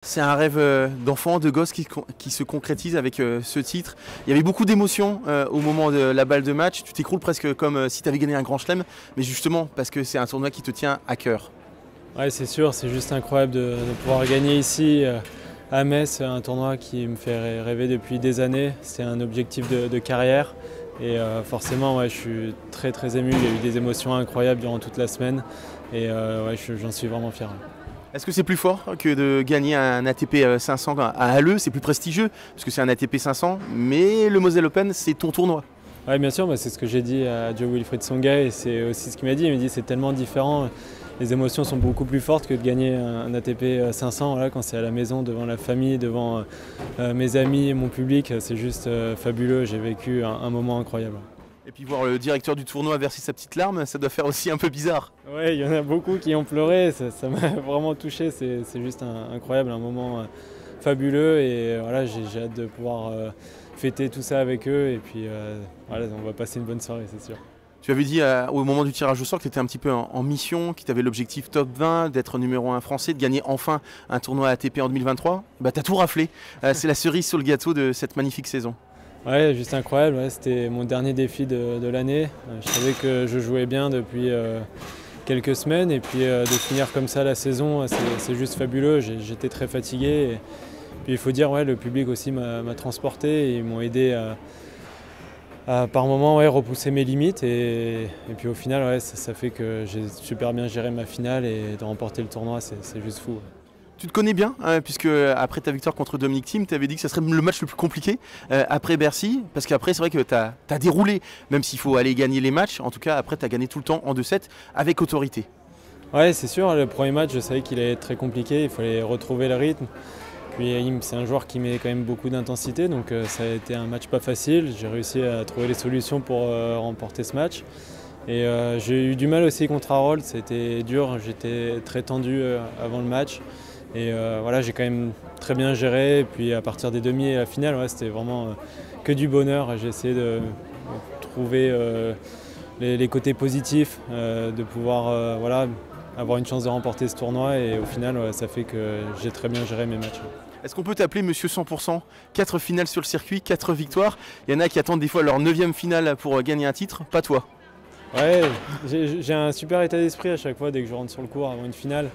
C'est un rêve d'enfant, de gosse qui se concrétise avec ce titre. Il y avait beaucoup d'émotions au moment de la balle de match. Tu t'écroules presque comme si tu avais gagné un grand chelem, mais justement parce que c'est un tournoi qui te tient à cœur. Ouais, c'est sûr, c'est juste incroyable de pouvoir gagner ici à Metz, un tournoi qui me fait rêver depuis des années. C'est un objectif de carrière et forcément ouais, je suis très ému. Il y a eu des émotions incroyables durant toute la semaine et ouais, j'en suis vraiment fier. Est-ce que c'est plus fort que de gagner un ATP 500 à Halle? C'est plus prestigieux parce que c'est un ATP 500, mais le Moselle Open, c'est ton tournoi. Oui, bien sûr, c'est ce que j'ai dit à Jo-Wilfried Tsonga et c'est aussi ce qu'il m'a dit. Il m'a dit c'est tellement différent, les émotions sont beaucoup plus fortes que de gagner un ATP 500 voilà, quand c'est à la maison, devant la famille, devant mes amis et mon public. C'est juste fabuleux, j'ai vécu un moment incroyable. Et puis voir le directeur du tournoi verser sa petite larme, ça doit faire aussi un peu bizarre. Oui, il y en a beaucoup qui ont pleuré, ça m'a vraiment touché, c'est juste incroyable, un moment fabuleux et voilà, j'ai hâte de pouvoir fêter tout ça avec eux et puis voilà, on va passer une bonne soirée, c'est sûr. Tu avais dit au moment du tirage au sort que tu étais un petit peu en mission, que tu avais l'objectif top 20, d'être numéro 1 français, de gagner enfin un tournoi ATP en 2023. Bah, tu as tout raflé, c'est la cerise sur le gâteau de cette magnifique saison. Ouais, juste incroyable, ouais, c'était mon dernier défi de l'année. Je savais que je jouais bien depuis quelques semaines et puis de finir comme ça la saison, c'est juste fabuleux. J'étais très fatigué. Et puis il faut dire, ouais, le public aussi m'a transporté et ils m'ont aidé à par moments ouais, repousser mes limites. Et puis au final, ouais, ça fait que j'ai super bien géré ma finale et de remporter le tournoi, c'est juste fou. Ouais. Tu te connais bien, puisque après ta victoire contre Dominic Thiem, tu avais dit que ça serait le match le plus compliqué après Bercy, parce qu'après c'est vrai que tu as déroulé, même s'il faut aller gagner les matchs, en tout cas après tu as gagné tout le temps en 2-7 avec autorité. Ouais, c'est sûr, le premier match je savais qu'il allait être très compliqué, il fallait retrouver le rythme. Puis c'est un joueur qui met quand même beaucoup d'intensité, donc ça a été un match pas facile. J'ai réussi à trouver les solutions pour remporter ce match. Et j'ai eu du mal aussi contre Harold, c'était dur, j'étais très tendu avant le match. Et voilà, j'ai quand même très bien géré. Et puis à partir des demi et la finale, ouais, c'était vraiment que du bonheur. J'ai essayé de trouver les côtés positifs, de pouvoir voilà, avoir une chance de remporter ce tournoi. Et au final, ouais, ça fait que j'ai très bien géré mes matchs. Est-ce qu'on peut t'appeler Monsieur 100%? 4 finales sur le circuit, 4 victoires. Il y en a qui attendent des fois leur 9e finale pour gagner un titre, pas toi. Ouais, j'ai un super état d'esprit à chaque fois dès que je rentre sur le court avant une finale.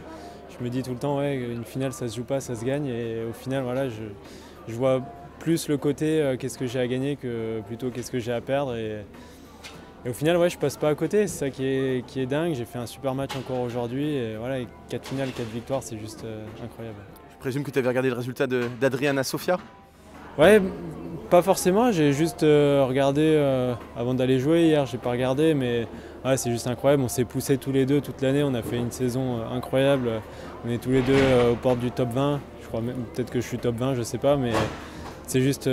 Je me dis tout le temps, ouais, une finale ça se joue pas, ça se gagne. Et au final, voilà, je vois plus le côté qu'est-ce que j'ai à gagner que plutôt qu'est-ce que j'ai à perdre. Et au final, ouais, je passe pas à côté, c'est ça qui est dingue. J'ai fait un super match encore aujourd'hui. Et voilà, 4 finales, 4 victoires, c'est juste incroyable. Je présume que tu avais regardé le résultat d'Adriana Sofia? Ouais, pas forcément, j'ai juste regardé avant d'aller jouer hier, j'ai pas regardé, mais ouais, c'est juste incroyable. On s'est poussés tous les deux toute l'année, on a fait une saison incroyable. On est tous les deux aux portes du top 20. Je crois même peut-être que je suis top 20, je sais pas, mais c'est juste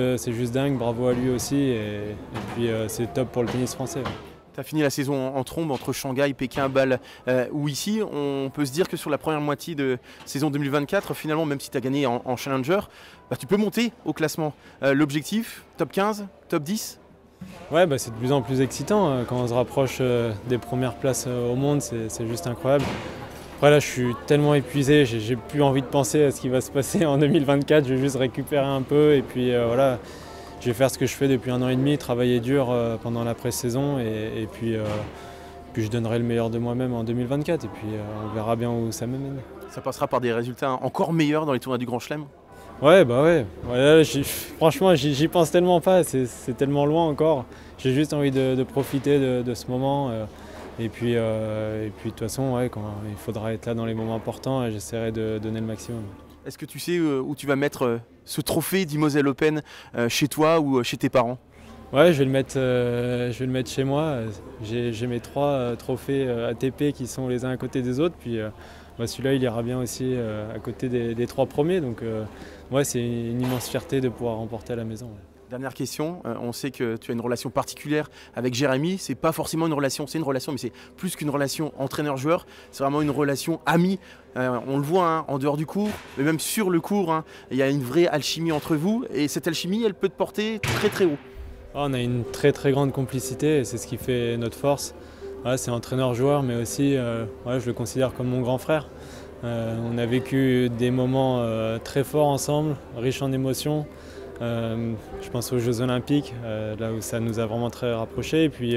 dingue. Bravo à lui aussi. Et puis c'est top pour le tennis français. Ouais. Tu as fini la saison en trombe entre Shanghai, Pékin, Bâle ou ici. On peut se dire que sur la première moitié de saison 2024, finalement, même si tu as gagné en Challenger, bah, tu peux monter au classement. L'objectif, top 15, top 10? Ouais, bah, c'est de plus en plus excitant. Quand on se rapproche des premières places au monde, c'est juste incroyable. Après là, je suis tellement épuisé, j'ai plus envie de penser à ce qui va se passer en 2024. Je vais juste récupérer un peu et puis voilà. Je vais faire ce que je fais depuis 1 an et demi, travailler dur pendant la pré-saison et puis je donnerai le meilleur de moi-même en 2024 et puis on verra bien où ça me mène. Ça passera par des résultats encore meilleurs dans les tournois du Grand Chelem? Ouais, bah ouais. Voilà, franchement, j'y pense tellement pas, c'est tellement loin encore. J'ai juste envie de profiter de ce moment. Et puis de toute façon, ouais, quand il faudra être là dans les moments importants, j'essaierai de donner le maximum. Est-ce que tu sais où tu vas mettre ce trophée du Moselle Open, chez toi ou chez tes parents? Ouais, je vais le mettre chez moi. J'ai mes 3 trophées ATP qui sont les uns à côté des autres. Puis bah, celui-là, il ira bien aussi à côté des 3 premiers. Donc ouais, c'est une immense fierté de pouvoir remporter à la maison. Ouais. Dernière question, on sait que tu as une relation particulière avec Jérémy. C'est pas forcément une relation, c'est une relation, mais c'est plus qu'une relation entraîneur-joueur. C'est vraiment une relation amie. On le voit hein, en dehors du court, mais même sur le court, hein, il y a une vraie alchimie entre vous. Et cette alchimie, elle peut te porter très haut. On a une très grande complicité et c'est ce qui fait notre force. Voilà, c'est entraîneur-joueur, mais aussi ouais, je le considère comme mon grand frère. On a vécu des moments très forts ensemble, riches en émotions. Je pense aux Jeux Olympiques, là où ça nous a vraiment très rapprochés. Et puis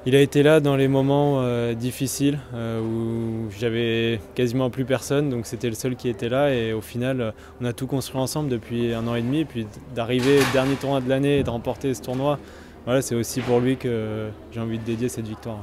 il a été là dans les moments difficiles où j'avais quasiment plus personne, donc c'était le seul qui était là. Et au final, on a tout construit ensemble depuis 1 an et demi. Et puis d'arriver au dernier tournoi de l'année et de remporter ce tournoi, voilà, c'est aussi pour lui que j'ai envie de dédier cette victoire.